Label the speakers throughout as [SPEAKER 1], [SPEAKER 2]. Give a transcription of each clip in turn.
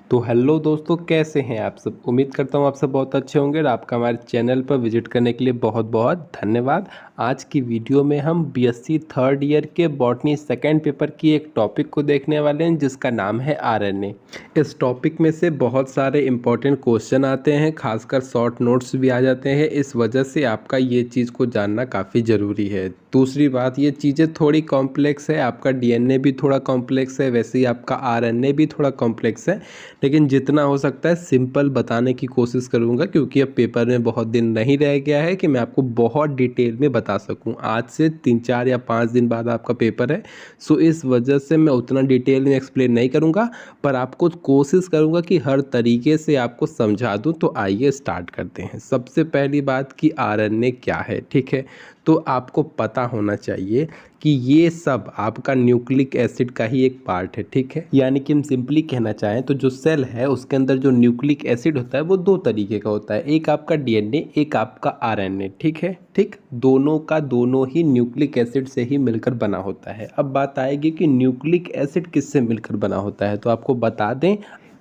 [SPEAKER 1] तो हेलो दोस्तों, कैसे हैं आप सब। उम्मीद करता हूँ आप सब बहुत अच्छे होंगे और आपका हमारे चैनल पर विजिट करने के लिए बहुत बहुत धन्यवाद। आज की वीडियो में हम बीएससी थर्ड ईयर के बॉटनी सेकंड पेपर की एक टॉपिक को देखने वाले हैं जिसका नाम है आरएनए। इस टॉपिक में से बहुत सारे इंपॉर्टेंट क्वेश्चन आते हैं, खासकर शॉर्ट नोट्स भी आ जाते हैं। इस वजह से आपका ये चीज़ को जानना काफ़ी ज़रूरी है। दूसरी बात, ये चीज़ें थोड़ी कॉम्प्लेक्स है। आपका डीएनए भी थोड़ा कॉम्प्लेक्स है, वैसे ही आपका आरएनए भी थोड़ा कॉम्प्लेक्स है, लेकिन जितना हो सकता है सिंपल बताने की कोशिश करूंगा, क्योंकि अब पेपर में बहुत दिन नहीं रह गया है कि मैं आपको बहुत डिटेल में बता सकूं। आज से 3-4 या 5 दिन बाद आपका पेपर है, सो इस वजह से मैं उतना डिटेल में एक्सप्लेन नहीं करूंगा, पर आपको कोशिश करूंगा कि हर तरीके से आपको समझा दूं। तो आइए स्टार्ट करते हैं। सबसे पहली बात कि आरएनए क्या है, ठीक है। तो आपको पता होना चाहिए कि ये सब आपका न्यूक्लिक एसिड का ही एक पार्ट है, ठीक है। यानी कि हम सिंपली कहना चाहें तो जो सेल है उसके अंदर जो न्यूक्लिक एसिड होता है वो दो तरीके का होता है, एक आपका डीएनए, एक आपका आरएनए, ठीक है। ठीक, दोनों का दोनों ही न्यूक्लिक एसिड से ही मिलकर बना होता है। अब बात आएगी कि न्यूक्लिक एसिड किससे मिलकर बना होता है, तो आपको बता दें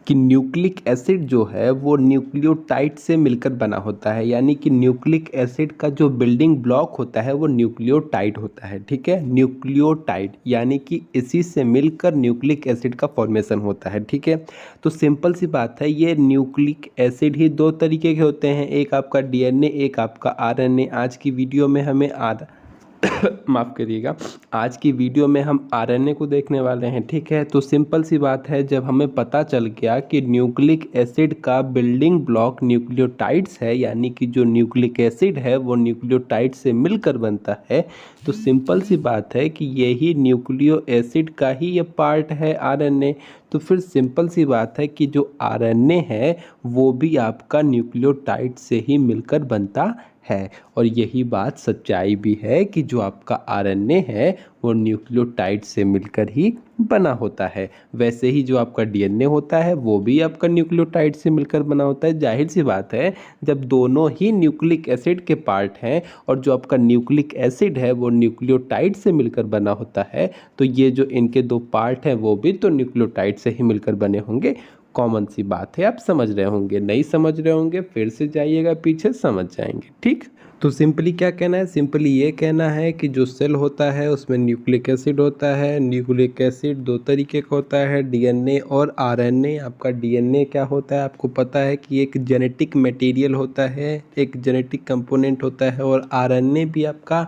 [SPEAKER 1] कि न्यूक्लिक एसिड जो है वो न्यूक्लियोटाइड से मिलकर बना होता है। यानी कि न्यूक्लिक एसिड का जो बिल्डिंग ब्लॉक होता है वो न्यूक्लियोटाइड होता है, ठीक है। न्यूक्लियोटाइड यानी कि इसी से मिलकर न्यूक्लिक एसिड का फॉर्मेशन होता है, ठीक है। तो सिंपल सी बात है, ये न्यूक्लिक एसिड ही दो तरीके के होते हैं, एक आपका डीएनए, एक आपका आरएनए। आज की वीडियो में हमें माफ़ करिएगा, आज की वीडियो में हम आरएनए को देखने वाले हैं, ठीक है। तो सिंपल सी बात है, जब हमें पता चल गया कि न्यूक्लिक एसिड का बिल्डिंग ब्लॉक न्यूक्लियोटाइड्स है, यानी कि जो न्यूक्लिक एसिड है वो न्यूक्लियोटाइड से मिलकर बनता है, तो सिंपल सी बात है कि यही न्यूक्लियो एसिड का ही ये पार्ट है आरएनए। तो फिर सिंपल सी बात है कि जो आरएनए है वो भी आपका न्यूक्लियोटाइड से ही मिलकर बनता है। और यही बात सच्चाई भी है कि जो आपका आरएनए है वो न्यूक्लियोटाइड से मिलकर ही बना होता है। वैसे ही जो आपका डीएनए होता है वो भी आपका न्यूक्लियोटाइड से मिलकर बना होता है। जाहिर सी बात है, जब दोनों ही न्यूक्लिक एसिड के पार्ट हैं और जो आपका न्यूक्लिक एसिड है वो न्यूक्लियोटाइड से मिलकर बना होता है, तो ये जो इनके दो पार्ट हैं वो भी तो न्यूक्लियोटाइड से ही मिलकर बने होंगे। कॉमन सी बात है, आप समझ रहे होंगे। नहीं समझ रहे होंगे फिर से जाइएगा पीछे, समझ जाएंगे, ठीक। तो सिंपली क्या कहना है, सिंपली ये कहना है कि जो सेल होता है उसमें न्यूक्लिक एसिड होता है। न्यूक्लिक एसिड दो तरीके का होता है, डीएनए और आरएनए। आपका डीएनए क्या होता है, आपको पता है कि एक जेनेटिक मटेरियल होता है, एक जेनेटिक कंपोनेंट होता है। और आरएनए भी आपका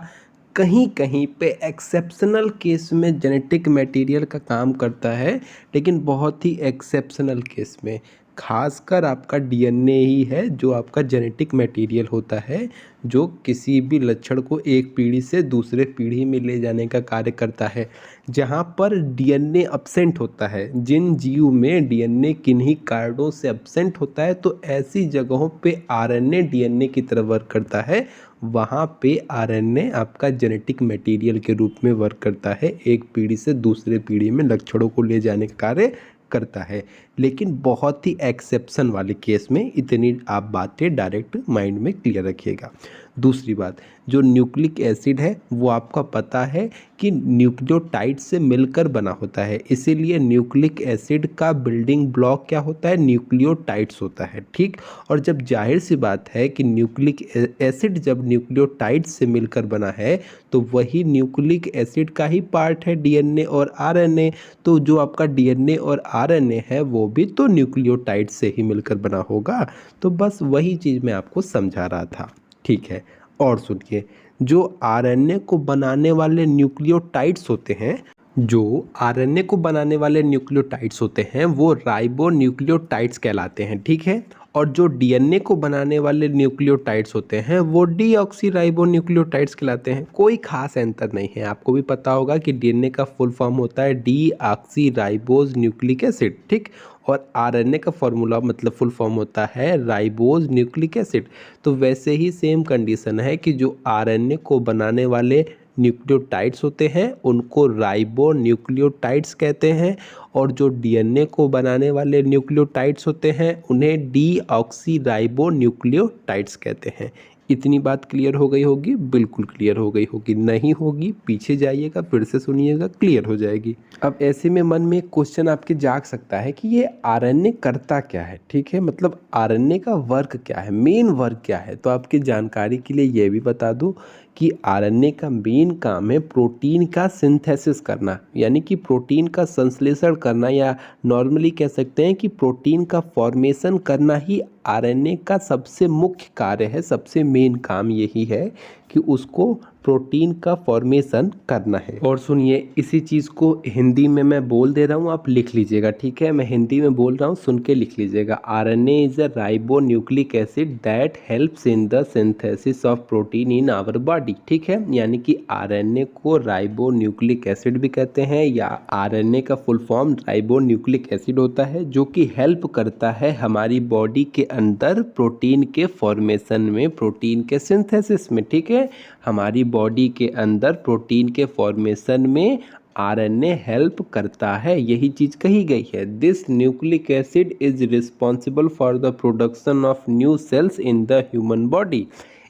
[SPEAKER 1] कहीं कहीं पे एक्सेप्शनल केस में जेनेटिक मटेरियल का काम करता है, लेकिन बहुत ही एक्सेप्शनल केस में। खासकर आपका डीएनए ही है जो आपका जेनेटिक मटेरियल होता है, जो किसी भी लक्षण को एक पीढ़ी से दूसरे पीढ़ी में ले जाने का कार्य करता है। जहाँ पर डीएनए अब्सेंट होता है, जिन जीव में डीएनए किन्हीं कारणों से अब्सेंट होता है, तो ऐसी जगहों पे आरएनए डीएनए की तरह वर्क करता है। वहाँ पे आरएनए आपका जेनेटिक मटेरियल के रूप में वर्क करता है, एक पीढ़ी से दूसरे पीढ़ी में लक्षणों को ले जाने का कार्य करता है। लेकिन बहुत ही एक्सेप्शन वाले केस में इतनी आप बातें डायरेक्ट माइंड में क्लियर रखिएगा। दूसरी बात, जो न्यूक्लिक एसिड है वो आपका पता है कि न्यूक्लियोटाइड से मिलकर बना होता है, इसीलिए न्यूक्लिक एसिड का बिल्डिंग ब्लॉक क्या होता है, न्यूक्लियोटाइड्स होता है, ठीक। और जब जाहिर सी बात है कि न्यूक्लिक एसिड जब न्यूक्लियोटाइड से मिलकर बना है, तो वही न्यूक्लिक एसिड का ही पार्ट है डीएनए और आरएनए। तो जो आपका डीएनए और आरएनए है वो भी तो न्यूक्लियोटाइड से ही मिलकर बना होगा। तो बस वही चीज़ मैं आपको समझा रहा था, ठीक है। और सुनिए, जो आरएनए को बनाने वाले न्यूक्लियोटाइड्स होते हैं, जो आरएनए को बनाने वाले न्यूक्लियोटाइड्स होते हैं वो राइबो न्यूक्लियोटाइड्स कहलाते हैं, ठीक है। और जो डीएनए को बनाने वाले न्यूक्लियोटाइड्स होते हैं वो डीऑक्सी राइबो न्यूक्लियोटाइड्स कहलाते हैं। कोई खास अंतर नहीं है, आपको भी पता होगा कि डीएनए का फुल फॉर्म होता है डीऑक्सी राइबोज न्यूक्लिक एसिड, ठीक। और आरएनए का फॉर्मूला मतलब फुल फॉर्म होता है राइबोज न्यूक्लिक एसिड। तो वैसे ही सेम कंडीशन है कि जो आरएनए को बनाने वाले न्यूक्लियोटाइड्स होते हैं उनको राइबो न्यूक्लियोटाइड्स कहते हैं, और जो डीएनए को बनाने वाले न्यूक्लियोटाइड्स होते हैं उन्हें डीऑक्सी राइबो न्यूक्लियोटाइड्स कहते हैं। इतनी बात क्लियर हो गई होगी? बिल्कुल क्लियर हो गई होगी। नहीं होगी पीछे जाइएगा, फिर से सुनिएगा, क्लियर हो जाएगी। अब ऐसे में मन में एक क्वेश्चन आपके जाग सकता है कि ये आरएनए करता क्या है, ठीक है, मतलब आरएनए का वर्क क्या है, मेन वर्क क्या है। तो आपकी जानकारी के लिए ये भी बता दूं कि आरएनए का मेन काम है प्रोटीन का सिंथेसिस करना, यानी कि प्रोटीन का संश्लेषण करना, या नॉर्मली कह सकते हैं कि प्रोटीन का फॉर्मेशन करना ही आरएनए का सबसे मुख्य कार्य है। सबसे मेन काम यही है कि उसको प्रोटीन का फॉर्मेशन करना है। और सुनिए, इसी चीज़ को हिंदी में मैं बोल दे रहा हूँ, आप लिख लीजिएगा, ठीक है। मैं हिंदी में बोल रहा हूँ, सुन के लिख लीजिएगा। RNA is a ribonucleic acid that helps in the synthesis of protein in our body, ठीक है। यानी कि आरएनए को राइबो न्यूक्लिक एसिड भी कहते हैं, या आरएनए का full form ribo nucleic acid होता है, जो कि हेल्प करता है हमारी बॉडी के अंदर प्रोटीन के फॉर्मेशन में, प्रोटीन के सिंथेसिस में, ठीक है। हमारी बॉडी के अंदर प्रोटीन के फॉर्मेशन में आरएनए हेल्प करता है, यही चीज़ कही गई है। This nucleic acid is responsible for the production of new sales in the human body.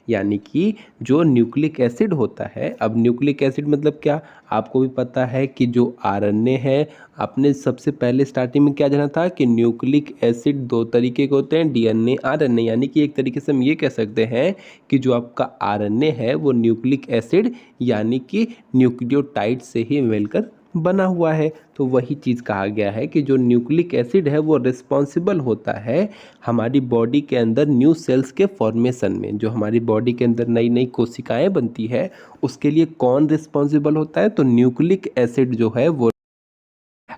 [SPEAKER 1] यानी कि जो न्यूक्लिक एसिड होता है, अब न्यूक्लिक एसिड मतलब क्या, आपको भी पता है कि जो आरएनए है, आपने सबसे पहले स्टार्टिंग में क्या जाना था कि न्यूक्लिक एसिड दो तरीके के होते हैं, डीएनए आरएनए। यानी कि एक तरीके से हम ये कह सकते हैं कि जो आपका आरएनए है वो न्यूक्लिक एसिड यानी कि न्यूक्लियोटाइड से ही मिलकर बना हुआ है। तो वही चीज़ कहा गया है कि जो न्यूक्लिक एसिड है वो रिस्पॉन्सिबल होता है हमारी बॉडी के अंदर न्यू सेल्स के फॉर्मेशन में। जो हमारी बॉडी के अंदर नई नई कोशिकाएं बनती है, उसके लिए कौन रिस्पॉन्सिबल होता है, तो न्यूक्लिक एसिड जो है वो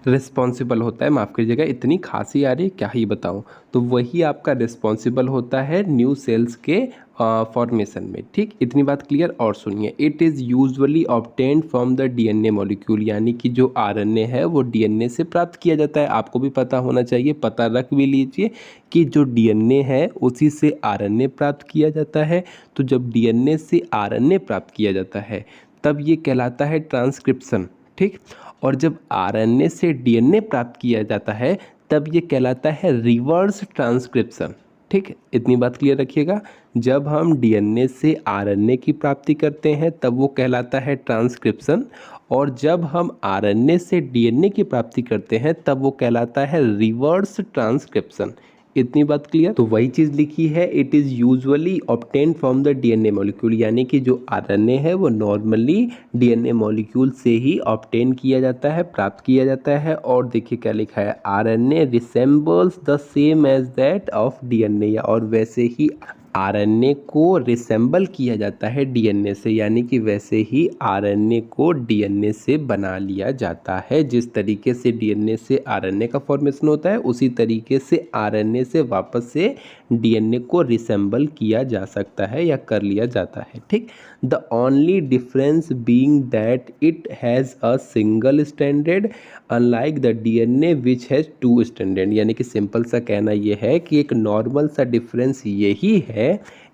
[SPEAKER 1] रिस्पॉन्सिबल होता है। माफ़ कीजिएगा, इतनी खांसी आ रही है, क्या ही बताऊं। तो वही आपका रिस्पॉन्सिबल होता है न्यू सेल्स के फॉर्मेशन में, ठीक। इतनी बात क्लियर। और सुनिए, it is usually obtained from the DNA molecule, यानी कि जो आरएनए है वो डीएनए से प्राप्त किया जाता है। आपको भी पता होना चाहिए, पता रख भी लीजिए कि जो डीएनए है उसी से आरएनए प्राप्त किया जाता है। तो जब डीएनए से आरएनए प्राप्त किया जाता है तब ये कहलाता है ट्रांसक्रिप्शन, ठीक। और जब आरएनए से डीएनए प्राप्त किया जाता है तब ये कहलाता है रिवर्स ट्रांसक्रिप्शन, ठीक। इतनी बात क्लियर रखिएगा। जब हम डीएनए से आरएनए की प्राप्ति करते हैं तब वो कहलाता है ट्रांसक्रिप्शन, और जब हम आरएनए से डीएनए की प्राप्ति करते हैं तब वो कहलाता है रिवर्स ट्रांसक्रिप्शन। इतनी बात क्लियर। तो वही चीज़ लिखी है, it is usually obtain from the DNA molecule, यानी कि जो आरएनए है वो नॉर्मली डीएनए मॉलिक्यूल से ही ऑब्टेन किया जाता है, प्राप्त किया जाता है। और देखिए क्या लिखा है, RNA resembles the same as that of DNA, और वैसे ही आरएनए को रिसेंबल किया जाता है डीएनए से, यानी कि वैसे ही आरएनए को डीएनए से बना लिया जाता है। जिस तरीके से डीएनए से आरएनए का फॉर्मेशन होता है उसी तरीके से आरएनए से वापस से डीएनए को रिसेंबल किया जा सकता है या कर लिया जाता है, ठीक। The only difference being that it has a single standard unlike the DNA which has two standard. यानी कि सिंपल सा कहना ये है कि एक नॉर्मल सा डिफरेंस यही है,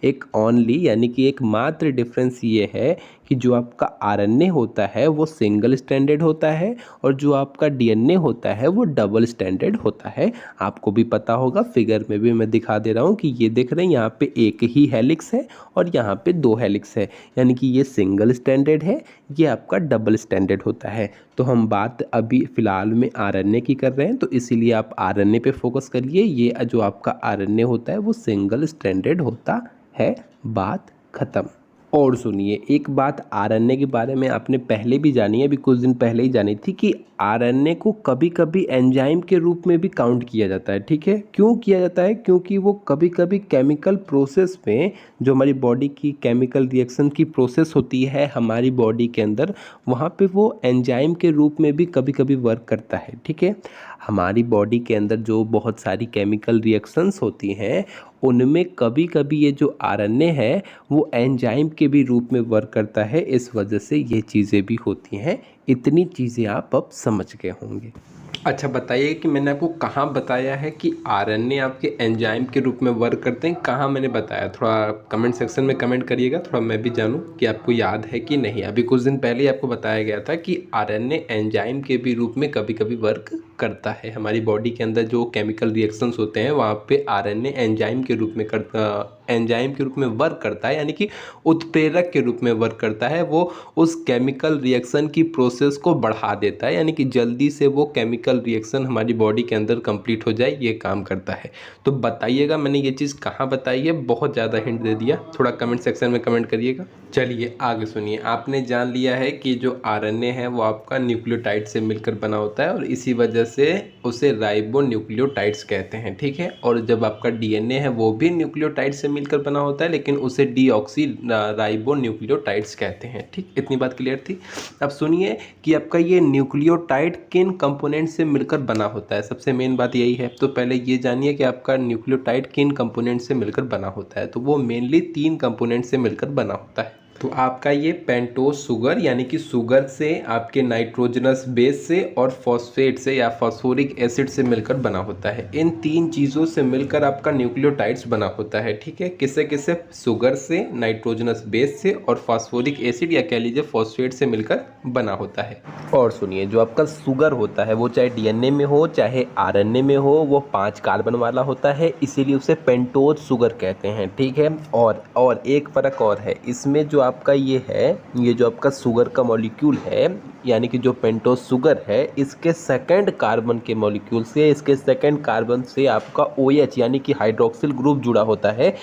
[SPEAKER 1] एक ओनली यानी कि एक मात्र डिफरेंस ये है कि जो आपका आरएनए होता है वो सिंगल स्टैंडर्ड होता है और जो आपका डीएनए होता है वो डबल स्टैंडर्ड होता है। आपको भी पता होगा, फिगर में भी मैं दिखा दे रहा हूँ कि ये देख रहे हैं यहाँ पे एक ही हेलिक्स है और यहाँ पे दो हेलिक्स है, यानी कि ये सिंगल स्टैंडर्ड है, ये आपका डबल स्टैंडर्ड होता है। तो हम बात अभी फ़िलहाल में आरएनए की कर रहे हैं, तो इसीलिए आप आरएनए पे फोकस करिए। ये जो आपका आरएनए होता है वो सिंगल स्टैंडर्ड होता है, बात ख़त्म। और सुनिए, एक बात आरएनए के बारे में आपने पहले भी जानी है, अभी कुछ दिन पहले ही जानी थी कि आरएनए को कभी कभी एंजाइम के रूप में भी काउंट किया जाता है, ठीक है। क्यों किया जाता है? क्योंकि वो कभी कभी केमिकल प्रोसेस में, जो हमारी बॉडी की केमिकल रिएक्शन की प्रोसेस होती है हमारी बॉडी के अंदर, वहाँ पे वो एंजाइम के रूप में भी कभी कभी वर्क करता है, ठीक है। हमारी बॉडी के अंदर जो बहुत सारी केमिकल रिएक्शंस होती हैं उनमें कभी कभी ये जो आरएनए है वो एंजाइम के भी रूप में वर्क करता है, इस वजह से ये चीज़ें भी होती हैं। इतनी चीज़ें आप अब समझ गए होंगे। अच्छा बताइए कि मैंने आपको कहाँ बताया है कि आरएनए आपके एंजाइम के रूप में वर्क करते हैं, कहाँ मैंने बताया? थोड़ा कमेंट सेक्शन में कमेंट करिएगा, थोड़ा मैं भी जानूँ कि आपको याद है कि नहीं। अभी कुछ दिन पहले ही आपको बताया गया था कि आरएनए एंजाइम के भी रूप में कभी कभी वर्क करता है। हमारी बॉडी के अंदर जो केमिकल रिएक्शंस होते हैं वहाँ पे आरएनए एंजाइम के रूप में वर्क करता है, यानी कि उत्प्रेरक के रूप में वर्क करता है। वो उस केमिकल रिएक्शन की प्रोसेस को बढ़ा देता है, यानी कि जल्दी से वो केमिकल रिएक्शन हमारी बॉडी के अंदर कंप्लीट हो जाए, ये काम करता है। तो बताइएगा मैंने ये चीज़ कहाँ बताई है, बहुत ज़्यादा हिंट दे दिया, थोड़ा कमेंट सेक्शन में कमेंट करिएगा। चलिए आगे सुनिए। आपने जान लिया है कि जो आरएनए है वो आपका न्यूक्लियोटाइड से मिलकर बना होता है और इसी वजह से उसे राइबो न्यूक्लियोटाइड्स कहते हैं, ठीक है। और जब आपका डीएनए है वो भी न्यूक्लियोटाइड से मिलकर बना होता है, लेकिन उसे डीऑक्सी राइबो न्यूक्लियोटाइड्स कहते हैं, ठीक। इतनी बात क्लियर थी। अब सुनिए कि आपका ये न्यूक्लियोटाइड किन कंपोनेंट से मिलकर बना होता है, सबसे मेन बात यही है। तो पहले ये जानिए कि आपका न्यूक्लियोटाइड किन कंपोनेंट से मिलकर बना होता है। तो वो मेनली 3 कंपोनेंट से मिलकर बना होता है। तो आपका ये पेंटोज शुगर, यानी कि शुगर से, आपके नाइट्रोजनस बेस से और फॉस्फेट से या फॉस्फोरिक एसिड से मिलकर बना होता है। इन 3 चीज़ों से मिलकर आपका न्यूक्लियोटाइड्स बना होता है, ठीक है। किससे किससे? शुगर से, नाइट्रोजनस बेस से और फॉस्फोरिक एसिड या कह लीजिए फॉस्फेट से मिलकर बना होता है। और सुनिए, जो आपका शुगर होता है वो चाहे डीएनए में हो चाहे आरएनए में हो, वो 5 कार्बन वाला होता है, इसीलिए उसे पेंटोज शुगर कहते हैं, ठीक है। और एक फ़र्क और है इसमें, जो आपका ये है, ये जो आपका शुगर का मॉलिक्यूल है, यानी कि जो पेंटोज शुगर है, इसके सेकंड कार्बन के मॉलिक्यूल से, इसके सेकंड कार्बन से आपका OH यानी कि हाइड्रोक्सिल ग्रुप जुड़ा होता है।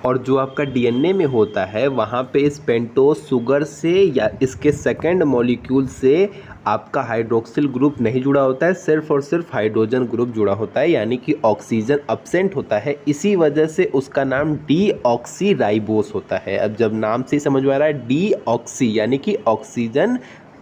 [SPEAKER 1] और जो आपका डीएनए में होता है वहाँ पे इस पेंटोज शुगर से या इसके सेकंड मॉलिक्यूल से आपका हाइड्रोक्सिल ग्रुप नहीं जुड़ा होता है, सिर्फ और सिर्फ हाइड्रोजन ग्रुप जुड़ा होता है, यानी कि ऑक्सीजन अब्सेंट होता है। इसी वजह से उसका नाम डीऑक्सी राइबोस होता है। अब जब नाम से ही समझ में आ रहा है, डीऑक्सी यानी कि ऑक्सीजन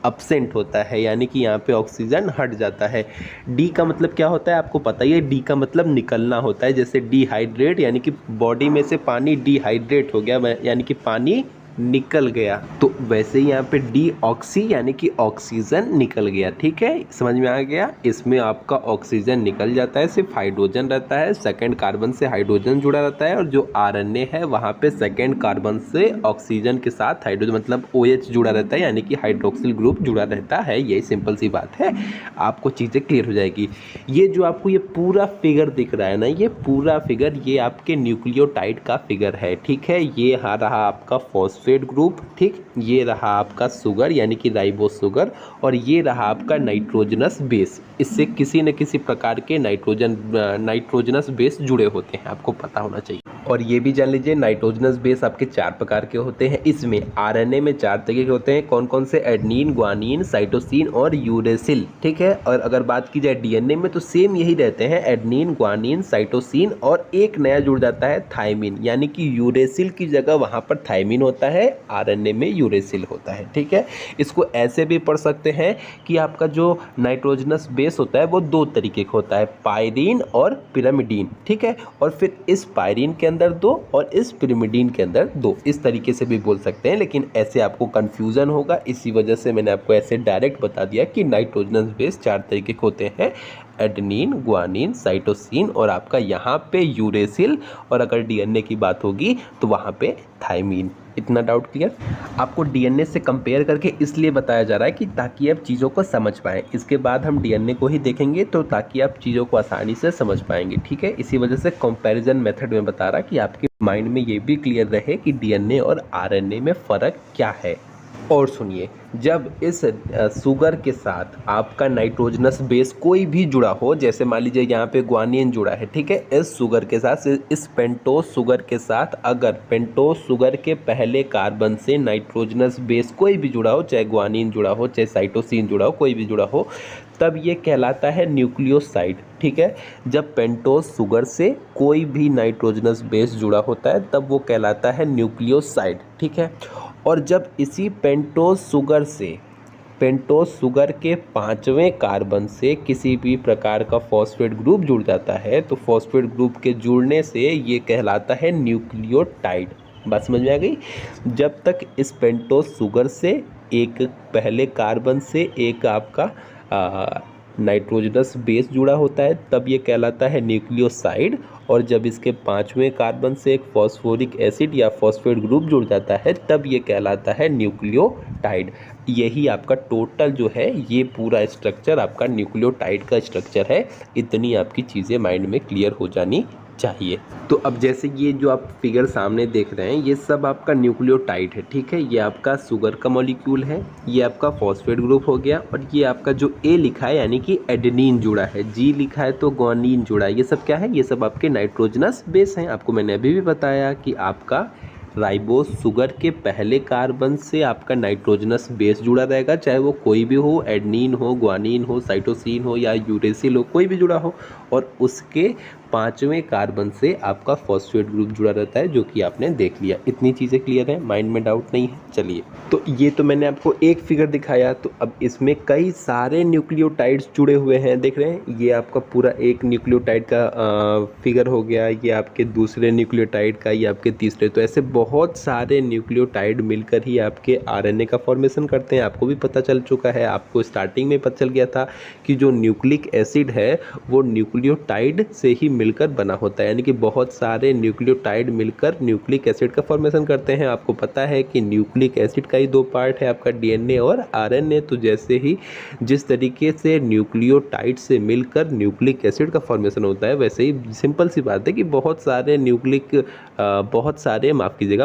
[SPEAKER 1] अब्सेंट होता है, यानी कि यहाँ पे ऑक्सीजन हट जाता है। डी का मतलब क्या होता है आपको पता ही है, डी का मतलब निकलना होता है। जैसे डिहाइड्रेट, यानी कि बॉडी में से पानी डिहाइड्रेट हो गया, यानी कि पानी निकल गया, तो वैसे ही यहाँ पे डीऑक्सी यानी कि ऑक्सीजन निकल गया, ठीक है। समझ में आ गया। इसमें आपका ऑक्सीजन निकल जाता है, सिर्फ हाइड्रोजन रहता है, सेकंड कार्बन से हाइड्रोजन जुड़ा रहता है, और जो आरएनए है वहाँ पे सेकंड कार्बन से ऑक्सीजन के साथ हाइड्रोजन मतलब OH जुड़ा रहता है, यानी कि हाइड्रोक्सिल ग्रुप जुड़ा रहता है। यही सिंपल सी बात है, आपको चीज़ें क्लियर हो जाएगी। ये जो आपको ये पूरा फिगर दिख रहा है ना, ये पूरा फिगर ये आपके न्यूक्लियोटाइड का फिगर है, ठीक है। ये रहा आपका फॉस्फेट ग्रुप, ठीक। ये रहा आपका शुगर यानी कि राइबोस शुगर, और ये रहा आपका नाइट्रोजनस बेस। इससे किसी न किसी प्रकार के नाइट्रोजनस बेस जुड़े होते हैं, आपको पता होना चाहिए। और ये भी जान लीजिए, नाइट्रोजनस बेस आपके 4 प्रकार के होते हैं। इसमें आरएनए में 4 तरह के होते हैं। कौन कौन से? एडेनिन, ग्वानिन, साइटोसिन और यूरेसिल, ठीक है। और अगर बात की जाए डीएनए में तो सेम यही रहते हैं, एडेनिन, ग्वानिन, साइटोसिन, और एक नया जुड़ जाता है थायमिन, यानी कि यूरेसिल की जगह वहाँ पर थायमिन होता है, आरएनए में यूरेसिल होता है, ठीक है। इसको ऐसे भी पढ़ सकते हैं कि आपका जो नाइट्रोजनस बेस होता है वो 2 तरीके का होता है, पायरीन और पिरामिडीन, ठीक है। और फिर इस पायरीन के अंदर 2 और इस पिरामिडीन के अंदर 2, इस तरीके से भी बोल सकते हैं, लेकिन ऐसे आपको कंफ्यूजन होगा, इसी वजह से मैंने आपको ऐसे डायरेक्ट बता दिया कि नाइट्रोजनस बेस 4 तरीके के होते हैं, एडेनिन, ग्वानिन, साइटोसिन और आपका यहाँ पे यूरेसिल, और अगर डीएनए की बात होगी तो वहाँ पे थायमीन। इतना डाउट क्लियर? आपको डीएनए से कंपेयर करके इसलिए बताया जा रहा है कि ताकि आप चीज़ों को समझ पाएँ। इसके बाद हम डीएनए को ही देखेंगे तो ताकि आप चीज़ों को आसानी से समझ पाएंगे, ठीक है। इसी वजह से कंपैरिजन मेथड में बता रहा कि आपके माइंड में ये भी क्लियर रहे कि डीएनए और आरएनए में फ़र्क क्या है। और सुनिए, जब इस शुगर के साथ आपका नाइट्रोजनस बेस कोई भी जुड़ा हो, जैसे मान लीजिए यहाँ पे ग्वानिन जुड़ा है, ठीक है, इस शुगर के साथ, इस पेंटोज शुगर के साथ अगर पेंटोज शुगर के पहले कार्बन से नाइट्रोजनस बेस कोई भी जुड़ा हो, चाहे ग्वानिन जुड़ा हो चाहे साइटोसिन जुड़ा हो, कोई भी जुड़ा हो, तब ये कहलाता है न्यूक्लियोसाइड, ठीक है। जब पेंटोज शुगर से कोई भी नाइट्रोजनस बेस जुड़ा होता है तब वो कहलाता है न्यूक्लियोसाइड, ठीक है। और जब इसी पेंटोज शुगर के 5वें कार्बन से किसी भी प्रकार का फॉस्फेट ग्रुप जुड़ जाता है तो फॉस्फेट ग्रुप के जुड़ने से ये कहलाता है न्यूक्लियोटाइड। बात समझ में आ गई? जब तक इस पेंटोज शुगर से एक पहले कार्बन से एक आपका नाइट्रोजनस बेस जुड़ा होता है तब ये कहलाता है न्यूक्लियोसाइड, और जब इसके 5वें कार्बन से एक फॉस्फोरिक एसिड या फॉस्फेट ग्रुप जुड़ जाता है तब ये कहलाता है न्यूक्लियोटाइड। यही आपका टोटल जो है ये पूरा स्ट्रक्चर आपका न्यूक्लियोटाइड का स्ट्रक्चर है। इतनी आपकी चीज़ें माइंड में क्लियर हो जानी चाहिए। तो अब जैसे ये जो आप फिगर सामने देख रहे हैं ये सब आपका न्यूक्लियोटाइड है, ठीक है। ये आपका शुगर का मॉलिक्यूल है, ये आपका फॉस्फेट ग्रुप हो गया, और ये आपका जो ए लिखा है यानी कि एडेनिन जुड़ा है, जी लिखा है तो ग्वानिन जुड़ा है। ये सब क्या है? ये सब आपके नाइट्रोजनस बेस हैं। आपको मैंने अभी भी बताया कि आपका राइबोस शुगर के पहले कार्बन से आपका नाइट्रोजनस बेस जुड़ा रहेगा, चाहे वो कोई भी हो, एडनिन हो, ग्वानिन हो, साइटोसिन हो या यूरेसिल हो, कोई भी जुड़ा हो। और उसके 5वें कार्बन से आपका फॉस्फेट ग्रुप जुड़ा रहता है, जो कि आपने देख लिया। इतनी चीज़ें क्लियर है, माइंड में डाउट नहीं है। चलिए, तो ये तो मैंने आपको एक फिगर दिखाया, तो अब इसमें कई सारे न्यूक्लियोटाइड्स जुड़े हुए हैं, देख रहे हैं। ये आपका पूरा एक न्यूक्लियोटाइड का फिगर हो गया, ये आपके दूसरे न्यूक्लियोटाइड का, ये आपके तीसरे। तो ऐसे बहुत सारे न्यूक्लियोटाइड मिलकर ही आपके आरएनए का फॉर्मेशन करते हैं। आपको भी पता चल चुका है, आपको स्टार्टिंग में पता चल गया था कि जो न्यूक्लिक एसिड है वो न्यूक्लियोटाइड से ही मिलकर बना होता है, यानी कि बहुत सारे न्यूक्लियोटाइड मिलकर न्यूक्लिक एसिड का फॉर्मेशन करते हैं। आपको पता है कि न्यूक्लिक एसिड का ही 2 पार्ट है, आपका डीएनए और आरएनए। तो जैसे ही जिस तरीके से न्यूक्लियोटाइड से मिलकर न्यूक्लिक एसिड का फॉर्मेशन होता है, वैसे ही सिंपल सी बात है कि बहुत सारे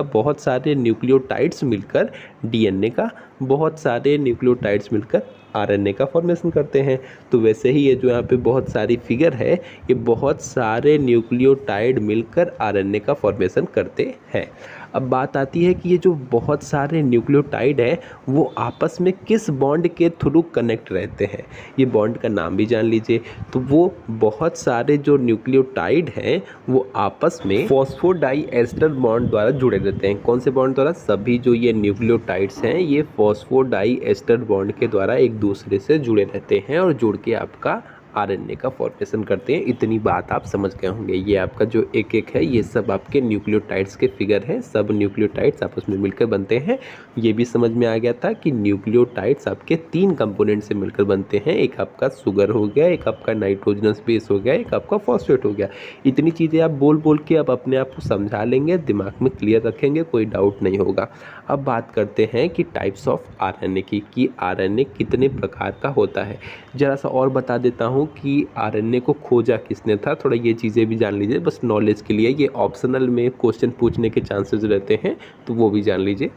[SPEAKER 1] बहुत सारे न्यूक्लियोटाइड्स मिलकर डीएनए का, बहुत सारे न्यूक्लियोटाइड्स मिलकर आरएनए का फॉर्मेशन करते हैं। तो वैसे ही ये जो यहाँ पे बहुत सारी फिगर है, ये बहुत सारे न्यूक्लियोटाइड मिलकर आरएनए का फॉर्मेशन करते हैं। अब बात आती है कि ये जो बहुत सारे न्यूक्लियोटाइड हैं वो आपस में किस बॉन्ड के थ्रू कनेक्ट रहते हैं, ये बॉन्ड का नाम भी जान लीजिए। तो वो बहुत सारे जो न्यूक्लियोटाइड हैं वो आपस में फॉस्फोडाइएस्टर बॉन्ड द्वारा जुड़े रहते हैं। कौन से बॉन्ड द्वारा? सभी जो ये न्यूक्लियोटाइड्स हैं ये फॉस्फोडाइएस्टर बॉन्ड के द्वारा एक दूसरे से जुड़े रहते हैं और जुड़ के आपका आरएनए का फॉर्मेशन करते हैं। इतनी बात आप समझ गए होंगे। ये आपका जो एक एक है ये सब आपके न्यूक्लियोटाइड्स के फिगर हैं, सब न्यूक्लियोटाइड्स आपस में मिलकर बनते हैं। ये भी समझ में आ गया था कि न्यूक्लियोटाइड्स आपके 3 कंपोनेंट से मिलकर बनते हैं। एक आपका शुगर हो गया, एक आपका नाइट्रोजनस बेस हो गया, एक आपका फॉस्फेट हो गया। इतनी चीज़ें आप बोल बोल के अब अपने आप को समझा लेंगे, दिमाग में क्लियर रखेंगे, कोई डाउट नहीं होगा। अब बात करते हैं कि टाइप्स ऑफ आरएनए की, कि आरएनए कितने प्रकार का होता है। ज़रा सा और बता देता हूँ कि आरएनए को खोजा किसने था, थोड़ा ये चीज़ें भी जान लीजिए, बस नॉलेज के लिए। ये ऑप्शनल में क्वेश्चन पूछने के चांसेस रहते हैं, तो वो भी जान लीजिए।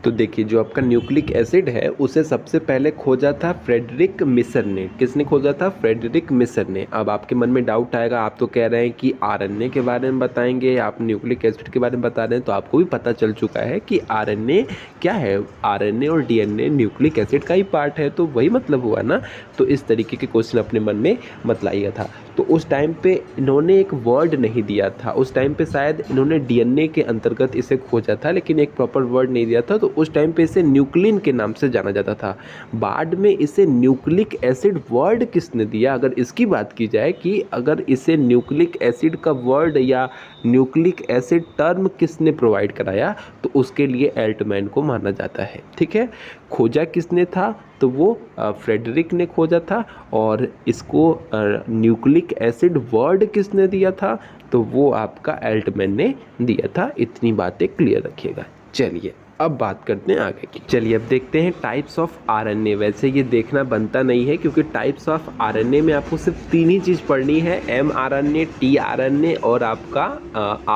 [SPEAKER 1] तो देखिए, जो आपका न्यूक्लिक एसिड है उसे सबसे पहले खोजा था फ्रेडरिक मिसर ने। किसने खोजा था? फ्रेडरिक मिसर ने। अब आपके मन में डाउट आएगा, आप तो कह रहे हैं कि आरएनए के बारे में बताएंगे, आप न्यूक्लिक एसिड के बारे में बता रहे हैं, तो आपको भी पता चल चुका है कि आरएनए क्या है। आरएनए और डीएनए न्यूक्लिक एसिड का ही पार्ट है, तो वही मतलब हुआ ना। तो इस तरीके के क्वेश्चन अपने मन में मत लाइएगा था। तो उस टाइम पे इन्होंने एक वर्ड नहीं दिया था, उस टाइम पे शायद इन्होंने डीएनए के अंतर्गत इसे खोजा था, लेकिन एक प्रॉपर वर्ड नहीं दिया था। तो उस टाइम पे इसे न्यूक्लिन के नाम से जाना जाता था। बाद में इसे न्यूक्लिक एसिड वर्ड किसने दिया, अगर इसकी बात की जाए कि अगर इसे न्यूक्लिक एसिड का वर्ड या न्यूक्लिक एसिड टर्म किसने प्रोवाइड कराया, तो उसके लिए एल्टमैन को माना जाता है। ठीक है, खोजा किसने था? तो वो फ्रेडरिक ने खोजा था। और इसको न्यूक्लिक एसिड वर्ड किसने दिया था? तो वो आपका एल्टमैन ने दिया था। इतनी बातें क्लियर रखिएगा। चलिए, अब बात करते हैं आगे की। चलिए, अब देखते हैं टाइप्स ऑफ आरएनए। वैसे ये देखना बनता नहीं है, क्योंकि टाइप्स ऑफ आरएनए में आपको सिर्फ 3 ही चीज़ पढ़नी है, mRNA, tRNA और आपका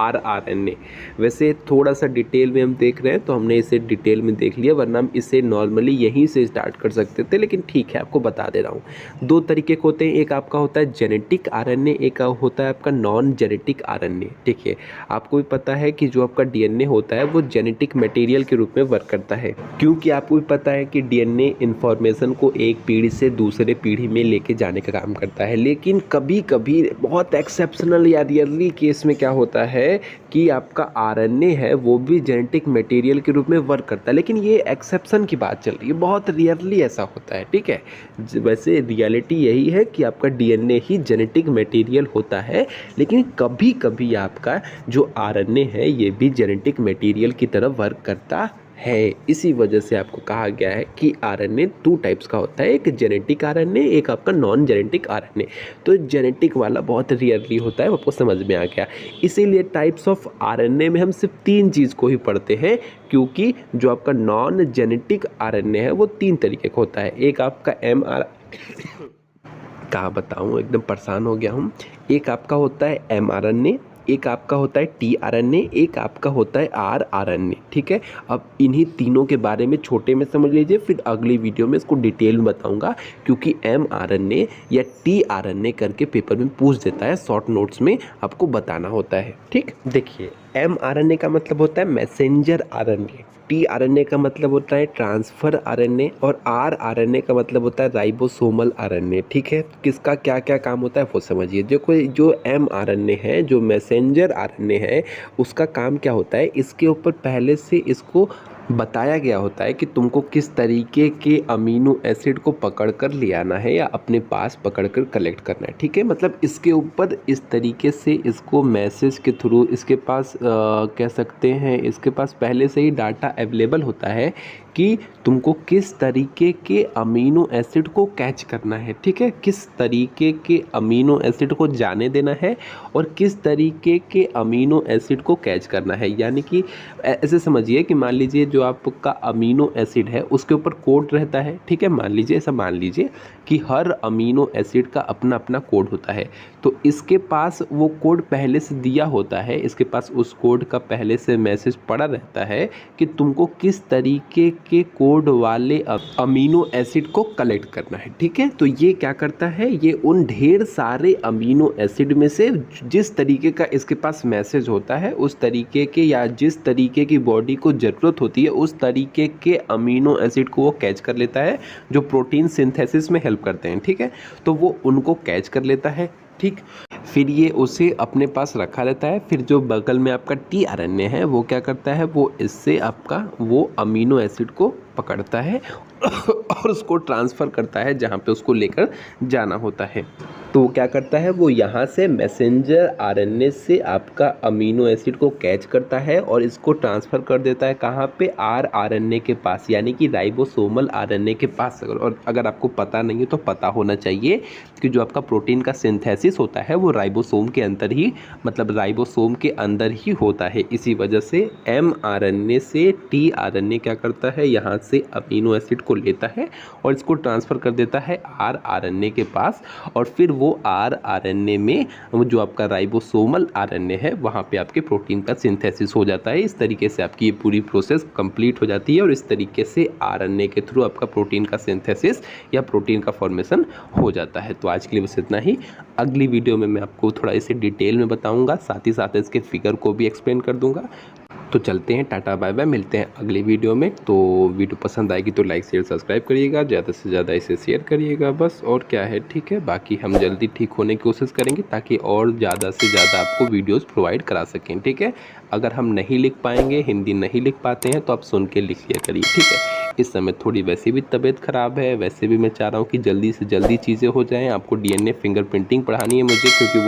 [SPEAKER 1] rRNA। वैसे थोड़ा सा डिटेल में हम देख रहे हैं तो हमने इसे डिटेल में देख लिया, वरना हम इसे नॉर्मली यहीं से स्टार्ट कर सकते थे, लेकिन ठीक है, आपको बता दे रहा हूँ। 2 तरीके के होते हैं, एक आपका होता है जेनेटिक आरएनए, एक होता है आपका नॉन जेनेटिक आरएनए। ठीक है, आपको भी पता है कि जो आपका डीएनए होता है वो जेनेटिक मटेरियल के रूप में वर्क करता है, क्योंकि आपको भी पता है कि डीएनए इंफॉर्मेशन को एक पीढ़ी से दूसरे पीढ़ी में लेके जाने का काम करता है। लेकिन कभी कभी बहुत एक्सेप्शनल या रियरली केस में क्या होता है कि आपका आरएनए है वो भी जेनेटिक मटेरियल के रूप में वर्क करता है, लेकिन ये एक्सेप्शन की बात चल रही है, बहुत रियरली ऐसा होता है। ठीक है, वैसे रियलिटी यही है कि आपका डीएनए ही जेनेटिक मटेरियल होता है, लेकिन कभी कभी आपका जो आरएनए है ये भी जेनेटिक मटेरियल की तरह वर्क करता है। इसी वजह से आपको कहा गया है कि आरएनए 2 टाइप्स का होता है, एक जेनेटिक आरएनए, एक आपका नॉन जेनेटिक आरएनए। तो जेनेटिक वाला बहुत रेयरली होता है, आपको समझ में आ गया। इसीलिए टाइप्स ऑफ आरएनए में हम सिर्फ 3 चीज़ को ही पढ़ते हैं, क्योंकि जो आपका नॉन जेनेटिक आरएनए है वो 3 तरीके का होता है। एक आपका कहाँ बताऊँ, एकदम परेशान हो गया हूँ। एक आपका होता है mRNA, एक आपका होता है tRNA, एक आपका होता है rRNA, ठीक है। अब इन्हीं तीनों के बारे में छोटे में समझ लीजिए, फिर अगली वीडियो में इसको डिटेल में बताऊंगा, क्योंकि mRNA या tRNA करके पेपर में पूछ देता है, शॉर्ट नोट्स में आपको बताना होता है, ठीक। देखिए, mRNA का मतलब होता है मैसेंजर आरएनए, tRNA का मतलब होता है ट्रांसफ़र आरएनए और rRNA का मतलब होता है राइबोसोमल आरएनए, ठीक है। किसका क्या क्या काम होता है वो समझिए। जो mRNA है, जो मैसेंजर आरएनए है, उसका काम क्या होता है, इसके ऊपर पहले से इसको बताया गया होता है कि तुमको किस तरीके के अमीनो एसिड को पकड़ कर ले आना है या अपने पास पकड़ कर कलेक्ट करना है, ठीक है। मतलब इसके ऊपर इस तरीके से इसको मैसेज के थ्रू इसके पास कह सकते हैं, इसके पास पहले से ही डाटा अवेलेबल होता है कि तुमको किस तरीके के अमीनो एसिड को कैच करना है, ठीक है। किस तरीके के अमीनो एसिड को जाने देना है और किस तरीके के अमीनो एसिड को कैच करना है। यानी कि ऐसे समझिए कि मान लीजिए जो आपका अमीनो एसिड है उसके ऊपर कोड रहता है, ठीक है। मान लीजिए, ऐसा मान लीजिए कि हर अमीनो एसिड का अपना अपना कोड होता है, तो इसके पास वो कोड पहले से दिया होता है, इसके पास उस कोड का पहले से मैसेज पड़ा रहता है कि तुमको किस तरीके के कोड वाले अमीनो एसिड को कलेक्ट करना है, ठीक है। तो ये क्या करता है, ये उन ढेर सारे अमीनो एसिड में से जिस तरीके का इसके पास मैसेज होता है, उस तरीके के या जिस तरीके की बॉडी को ज़रूरत होती है उस तरीके के अमीनो एसिड को वो कैच कर लेता है, जो प्रोटीन सिंथेसिस में हेल्प करते हैं, ठीक है। तो वो उनको कैच कर लेता है, ठीक। फिर ये उसे अपने पास रखा रहता है। फिर जो बगल में आपका tRNA है वो क्या करता है, वो इससे आपका वो अमीनो एसिड को पकड़ता है और उसको ट्रांसफ़र करता है जहाँ पे उसको लेकर जाना होता है। तो वो क्या करता है, वो यहाँ से मैसेंजर आरएनए से आपका अमीनो एसिड को कैच करता है और इसको ट्रांसफ़र कर देता है कहाँ पे, rRNA के पास, यानी कि राइबोसोमल आरएनए के पास। और अगर आपको पता नहीं है तो पता होना चाहिए कि जो आपका प्रोटीन का सिंथेसिस होता है वो राइबोसोम के अंदर ही, मतलब राइबोसोम के अंदर ही होता है। इसी वजह से mRNA से tRNA क्या करता है, यहाँ से अमीनो एसिड को लेता है और इसको ट्रांसफ़र कर देता है rRNA के पास, और फिर वो rRNA में वो जो आपका राइबोसोमल आरएनए है वहाँ पे आपके प्रोटीन का सिंथेसिस हो जाता है। इस तरीके से आपकी ये पूरी प्रोसेस कंप्लीट हो जाती है और इस तरीके से आरएनए के थ्रू आपका प्रोटीन का सिंथेसिस या प्रोटीन का फॉर्मेशन हो जाता है। तो आज के लिए बस इतना ही। अगली वीडियो में मैं आपको थोड़ा इसे डिटेल में बताऊँगा, साथ ही साथ इसके फिगर को भी एक्सप्लेन कर दूँगा। तो चलते हैं, टाटा बाय बाय, मिलते हैं अगली वीडियो में। तो वीडियो पसंद आएगी तो लाइक शेयर सब्सक्राइब करिएगा, ज़्यादा से ज़्यादा इसे शेयर करिएगा, बस और क्या है, ठीक है। बाकी हम जल्दी ठीक होने की कोशिश करेंगे ताकि और ज़्यादा से ज़्यादा आपको वीडियोस प्रोवाइड करा सकें, ठीक है। अगर हम नहीं लिख पाएंगे, हिंदी नहीं लिख पाते हैं, तो आप सुन के लिख लिया करिए, ठीक है। इस समय थोड़ी वैसे भी तबीयत ख़राब है, वैसे भी मैं चाह रहा हूँ कि जल्दी से जल्दी चीज़ें हो जाएँ। आपको DNA फिंगरप्रिंटिंग पढ़ानी है मुझे, क्योंकि वो